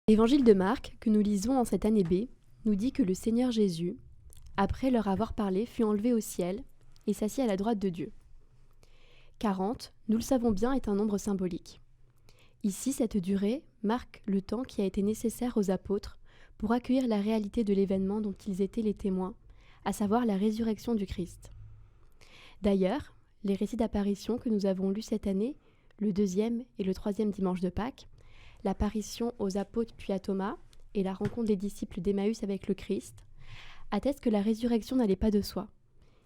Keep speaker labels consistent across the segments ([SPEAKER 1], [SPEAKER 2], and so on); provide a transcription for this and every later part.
[SPEAKER 1] L'évangile de Marc, que nous lisons en cette année B, nous dit que le Seigneur Jésus, après leur avoir parlé, fut enlevé au ciel et s'assit à la droite de Dieu. 40, nous le savons bien, est un nombre symbolique. Ici, cette durée marque le temps qui a été nécessaire aux apôtres pour accueillir la réalité de l'événement dont ils étaient les témoins, à savoir la résurrection du Christ. D'ailleurs, les récits d'apparition que nous avons lus cette année, le 2e et le 3e dimanche de Pâques, l'apparition aux apôtres puis à Thomas et la rencontre des disciples d'Emmaüs avec le Christ, attestent que la résurrection n'allait pas de soi,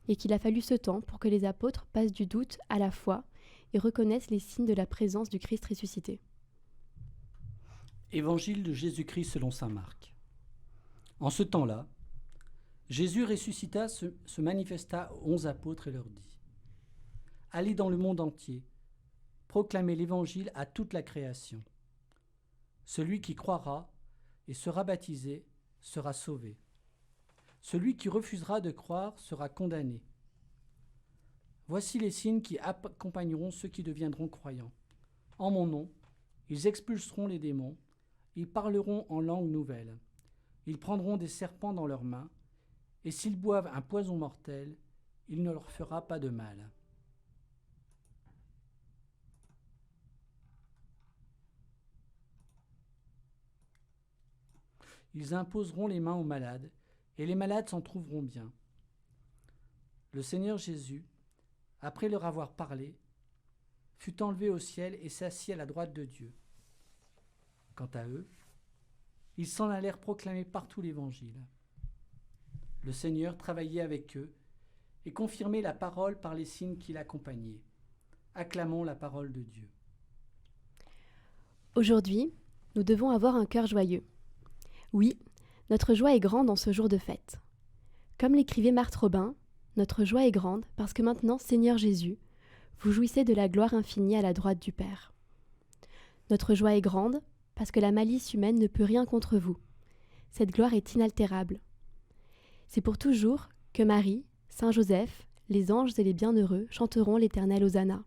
[SPEAKER 1] et qu'il a fallu ce temps pour que les apôtres passent du doute à la foi et reconnaissent les signes de la présence du Christ ressuscité.
[SPEAKER 2] Évangile de Jésus-Christ selon saint Marc. En ce temps-là, Jésus ressuscita se manifesta aux 11 apôtres et leur dit : Allez dans le monde entier, proclamez l'évangile à toute la création. Celui qui croira et sera baptisé sera sauvé. Celui qui refusera de croire sera condamné. Voici les signes qui accompagneront ceux qui deviendront croyants. En mon nom, ils expulseront les démons, ils parleront en langue nouvelle, ils prendront des serpents dans leurs mains, et s'ils boivent un poison mortel, il ne leur fera pas de mal. Ils imposeront les mains aux malades, et les malades s'en trouveront bien. Le Seigneur Jésus, après leur avoir parlé, fut enlevé au ciel et s'assit à la droite de Dieu. Quant à eux, ils s'en allèrent proclamer partout l'Évangile. Le Seigneur travaillait avec eux et confirmait la parole par les signes qui l'accompagnaient. Acclamons la parole de Dieu.
[SPEAKER 1] Aujourd'hui, nous devons avoir un cœur joyeux. Oui, notre joie est grande en ce jour de fête. Comme l'écrivait Marthe Robin, notre joie est grande parce que maintenant, Seigneur Jésus, vous jouissez de la gloire infinie à la droite du Père. Notre joie est grande parce que la malice humaine ne peut rien contre vous. Cette gloire est inaltérable. C'est pour toujours que Marie, Saint Joseph, les anges et les bienheureux chanteront l'Éternel Hosanna.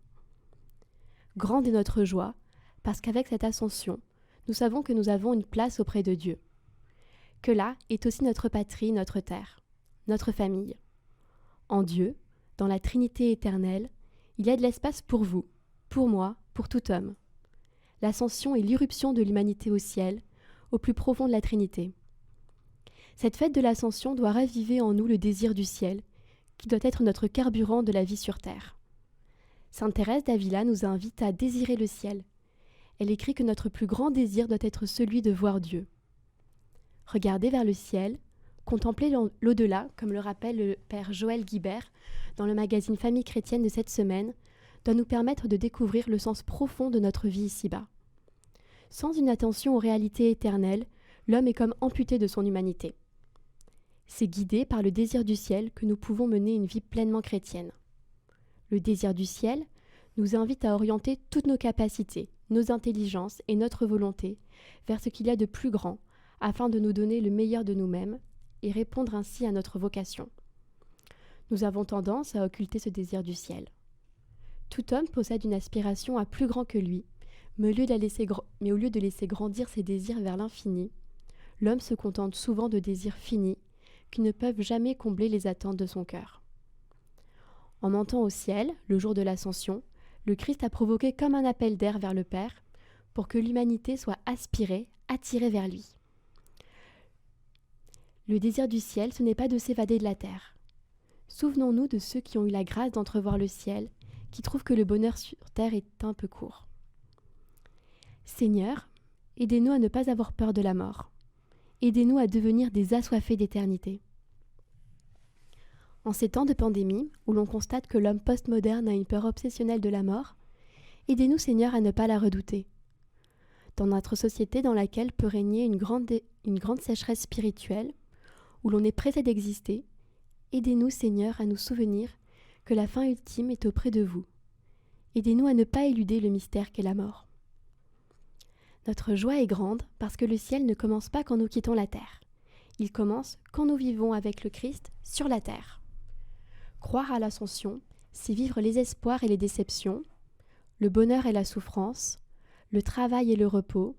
[SPEAKER 1] Grande est notre joie parce qu'avec cette ascension, nous savons que nous avons une place auprès de Dieu. Que là est aussi notre patrie, notre terre, notre famille. En Dieu, dans la Trinité éternelle, il y a de l'espace pour vous, pour moi, pour tout homme. L'ascension est l'irruption de l'humanité au ciel, au plus profond de la Trinité. Cette fête de l'ascension doit raviver en nous le désir du ciel, qui doit être notre carburant de la vie sur terre. Sainte Thérèse d'Avila nous invite à désirer le ciel. Elle écrit que notre plus grand désir doit être celui de voir Dieu. Regarder vers le ciel, contempler l'au-delà, comme le rappelle le père Joël Guibert dans le magazine Famille chrétienne de cette semaine, doit nous permettre de découvrir le sens profond de notre vie ici-bas. Sans une attention aux réalités éternelles, l'homme est comme amputé de son humanité. C'est guidé par le désir du ciel que nous pouvons mener une vie pleinement chrétienne. Le désir du ciel nous invite à orienter toutes nos capacités, nos intelligences et notre volonté vers ce qu'il y a de plus grand, afin de nous donner le meilleur de nous-mêmes et répondre ainsi à notre vocation. Nous avons tendance à occulter ce désir du ciel. Tout homme possède une aspiration à plus grand que lui, mais au lieu de laisser grandir ses désirs vers l'infini, l'homme se contente souvent de désirs finis qui ne peuvent jamais combler les attentes de son cœur. En montant au ciel, le jour de l'ascension, le Christ a provoqué comme un appel d'air vers le Père pour que l'humanité soit aspirée, attirée vers lui. Le désir du ciel, ce n'est pas de s'évader de la terre. Souvenons-nous de ceux qui ont eu la grâce d'entrevoir le ciel, qui trouvent que le bonheur sur terre est un peu court. Seigneur, aidez-nous à ne pas avoir peur de la mort. Aidez-nous à devenir des assoiffés d'éternité. En ces temps de pandémie, où l'on constate que l'homme postmoderne a une peur obsessionnelle de la mort, aidez-nous, Seigneur, à ne pas la redouter. Dans notre société dans laquelle peut régner une grande sécheresse spirituelle, où l'on est pressé d'exister, aidez-nous, Seigneur, à nous souvenir que la fin ultime est auprès de vous. Aidez-nous à ne pas éluder le mystère qu'est la mort. Notre joie est grande parce que le ciel ne commence pas quand nous quittons la terre. Il commence quand nous vivons avec le Christ sur la terre. Croire à l'ascension, c'est vivre les espoirs et les déceptions, le bonheur et la souffrance, le travail et le repos,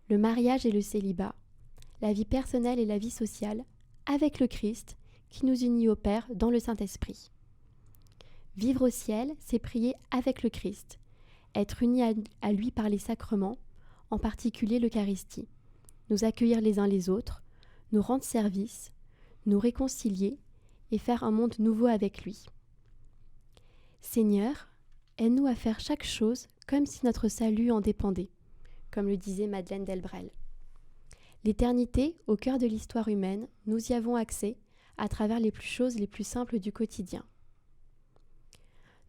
[SPEAKER 1] le mariage et le célibat, la vie personnelle et la vie sociale, avec le Christ, qui nous unit au Père dans le Saint-Esprit. Vivre au ciel, c'est prier avec le Christ, être unis à lui par les sacrements, en particulier l'Eucharistie, nous accueillir les uns les autres, nous rendre service, nous réconcilier et faire un monde nouveau avec lui. Seigneur, aide-nous à faire chaque chose comme si notre salut en dépendait, comme le disait Madeleine Delbrel. L'éternité, au cœur de l'histoire humaine, nous y avons accès à travers les choses les plus simples du quotidien.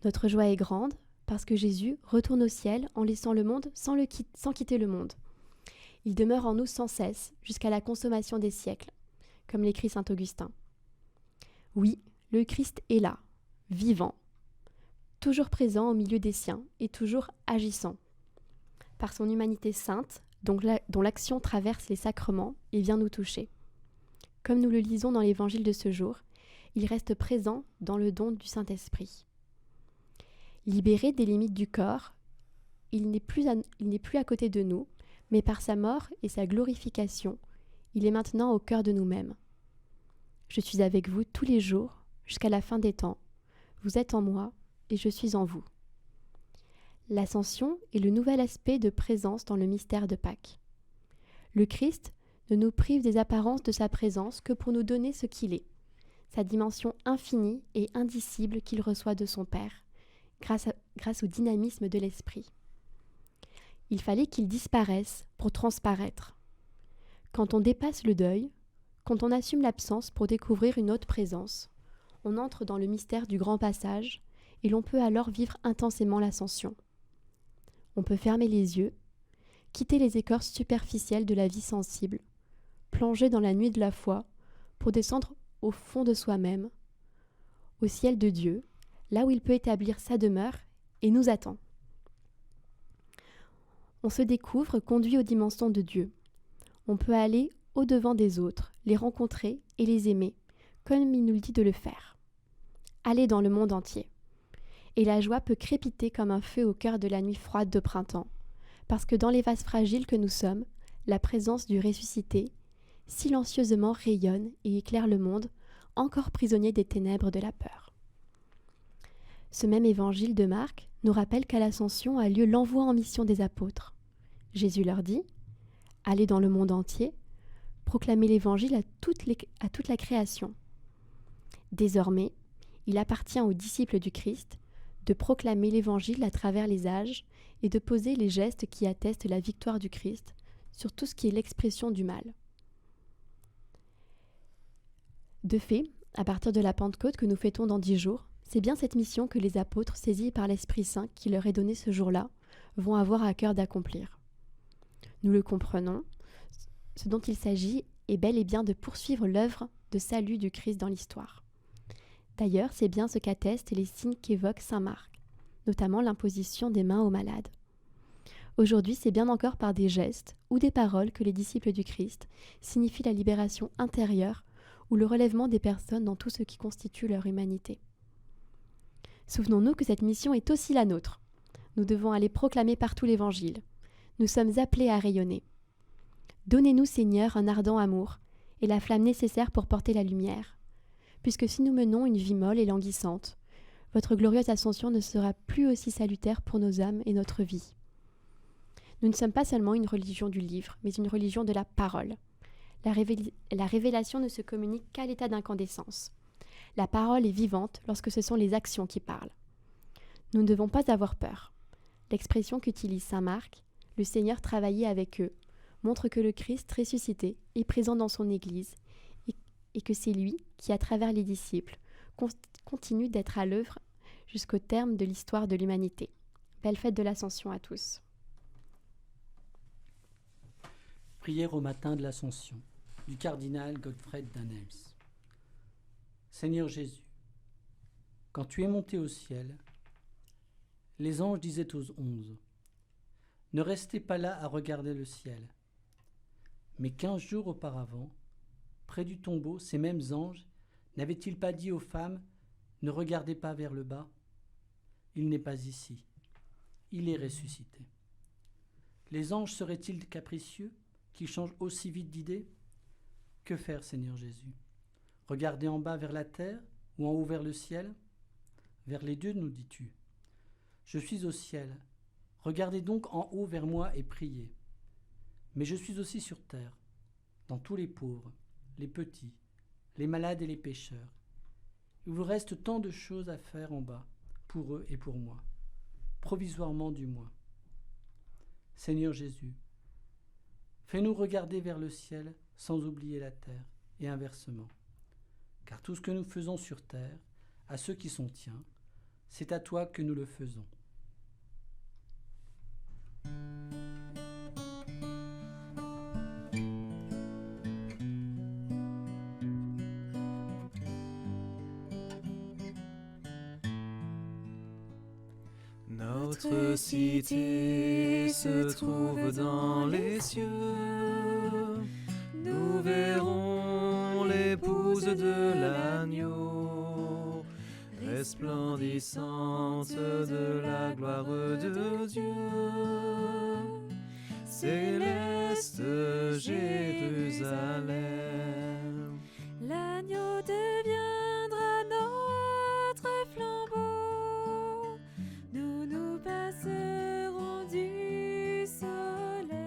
[SPEAKER 1] Notre joie est grande parce que Jésus retourne au ciel en laissant le monde sans quitter le monde. Il demeure en nous sans cesse jusqu'à la consommation des siècles, comme l'écrit saint Augustin. Oui, le Christ est là, vivant, toujours présent au milieu des siens et toujours agissant. Par son humanité sainte, dont l'action traverse les sacrements et vient nous toucher. Comme nous le lisons dans l'évangile de ce jour, il reste présent dans le don du Saint-Esprit. Libéré des limites du corps, il n'est plus à côté de nous, mais par sa mort et sa glorification, il est maintenant au cœur de nous-mêmes. Je suis avec vous tous les jours, jusqu'à la fin des temps. Vous êtes en moi, et je suis en vous. L'ascension est le nouvel aspect de présence dans le mystère de Pâques. Le Christ ne nous prive des apparences de sa présence que pour nous donner ce qu'il est, sa dimension infinie et indicible qu'il reçoit de son Père, grâce au dynamisme de l'Esprit. Il fallait qu'il disparaisse pour transparaître. Quand on dépasse le deuil, quand on assume l'absence pour découvrir une autre présence, on entre dans le mystère du grand passage et l'on peut alors vivre intensément l'ascension. On peut fermer les yeux, quitter les écorces superficielles de la vie sensible, plonger dans la nuit de la foi pour descendre au fond de soi-même, au ciel de Dieu, là où il peut établir sa demeure et nous attend. On se découvre conduit aux dimensions de Dieu. On peut aller au-devant des autres, les rencontrer et les aimer, comme il nous le dit de le faire. Aller dans le monde entier. Et la joie peut crépiter comme un feu au cœur de la nuit froide de printemps, parce que dans les vases fragiles que nous sommes, la présence du ressuscité silencieusement rayonne et éclaire le monde, encore prisonnier des ténèbres de la peur. Ce même évangile de Marc nous rappelle qu'à l'Ascension a lieu l'envoi en mission des apôtres. Jésus leur dit « Allez dans le monde entier, proclamez l'évangile à toute la création. » Désormais, il appartient aux disciples du Christ de proclamer l'évangile à travers les âges et de poser les gestes qui attestent la victoire du Christ sur tout ce qui est l'expression du mal. De fait, à partir de la Pentecôte que nous fêtons dans 10 jours, c'est bien cette mission que les apôtres, saisis par l'Esprit Saint qui leur est donné ce jour-là, vont avoir à cœur d'accomplir. Nous le comprenons, ce dont il s'agit est bel et bien de poursuivre l'œuvre de salut du Christ dans l'histoire. D'ailleurs, c'est bien ce qu'attestent les signes qu'évoque saint Marc, notamment l'imposition des mains aux malades. Aujourd'hui, c'est bien encore par des gestes ou des paroles que les disciples du Christ signifient la libération intérieure ou le relèvement des personnes dans tout ce qui constitue leur humanité. Souvenons-nous que cette mission est aussi la nôtre. Nous devons aller proclamer partout l'Évangile. Nous sommes appelés à rayonner. Donnez-nous, Seigneur, un ardent amour et la flamme nécessaire pour porter la lumière, puisque si nous menons une vie molle et languissante, votre glorieuse ascension ne sera plus aussi salutaire pour nos âmes et notre vie. Nous ne sommes pas seulement une religion du livre, mais une religion de la parole. La révélation ne se communique qu'à l'état d'incandescence. La parole est vivante lorsque ce sont les actions qui parlent. Nous ne devons pas avoir peur. L'expression qu'utilise saint Marc, le Seigneur travaillait avec eux, montre que le Christ ressuscité est présent dans son Église et que c'est lui qui, à travers les disciples, continue d'être à l'œuvre jusqu'au terme de l'histoire de l'humanité. Belle fête de l'Ascension à tous.
[SPEAKER 2] Prière au matin de l'Ascension du cardinal Godefred d'Annels. Seigneur Jésus, quand tu es monté au ciel, les anges disaient aux 11 : ne restez pas là à regarder le ciel. Mais 15 jours auparavant, près du tombeau, ces mêmes anges n'avaient-ils pas dit aux femmes : ne regardez pas vers le bas ? Il n'est pas ici, il est ressuscité. Les anges seraient-ils capricieux ? qu'il change aussi vite d'idée? Que faire, Seigneur Jésus? Regarder en bas vers la terre ou en haut vers le ciel? Vers les deux, nous dis-tu. Je suis au ciel. Regardez donc en haut vers moi et priez. Mais je suis aussi sur terre, dans tous les pauvres, les petits, les malades et les pécheurs. Il vous reste tant de choses à faire en bas, pour eux et pour moi, provisoirement du moins. Seigneur Jésus, fais-nous regarder vers le ciel sans oublier la terre, et inversement. Car tout ce que nous faisons sur terre, à ceux qui sont tiens, c'est à toi que nous le faisons.
[SPEAKER 3] Notre cité se trouve dans les cieux. Nous verrons l'épouse de l'agneau, resplendissante de la gloire de Dieu. Céleste Jérusalem,
[SPEAKER 4] l'agneau deviendra notre flambeau. Nous nous passerons du soleil.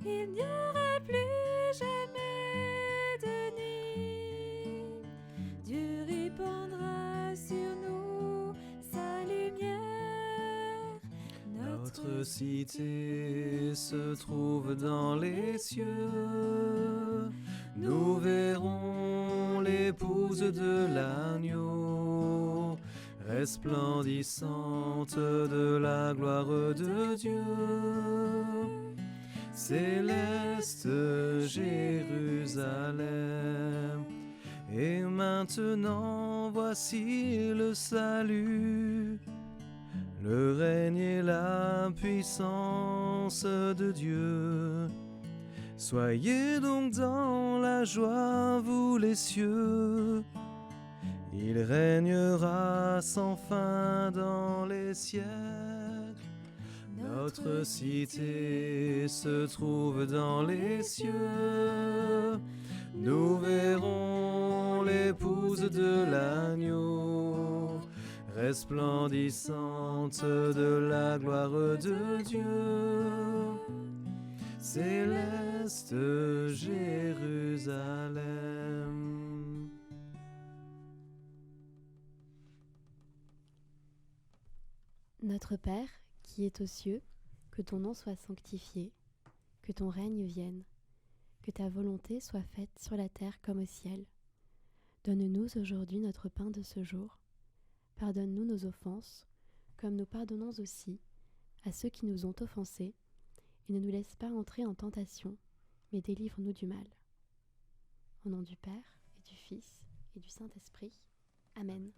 [SPEAKER 4] Il n'y aura plus jamais de nuit. Dieu répandra sur nous sa lumière.
[SPEAKER 3] notre cité se trouve dans les cieux. Nous verrons l'épouse de l'agneau, resplendissante de la gloire de Dieu. Céleste Jérusalem, et maintenant voici le salut, le règne et la puissance de Dieu. Soyez donc dans la joie, vous les cieux. Il régnera sans fin dans les siècles. Notre cité se trouve dans les cieux. Nous verrons l'épouse de l'agneau, resplendissante de la gloire de Dieu. Céleste Jérusalem.
[SPEAKER 1] Notre Père, qui es aux cieux, que ton nom soit sanctifié, que ton règne vienne, que ta volonté soit faite sur la terre comme au ciel. Donne-nous aujourd'hui notre pain de ce jour. Pardonne-nous nos offenses, comme nous pardonnons aussi à ceux qui nous ont offensés, et ne nous laisse pas entrer en tentation, mais délivre-nous du mal. Au nom du Père, et du Fils, et du Saint-Esprit. Amen.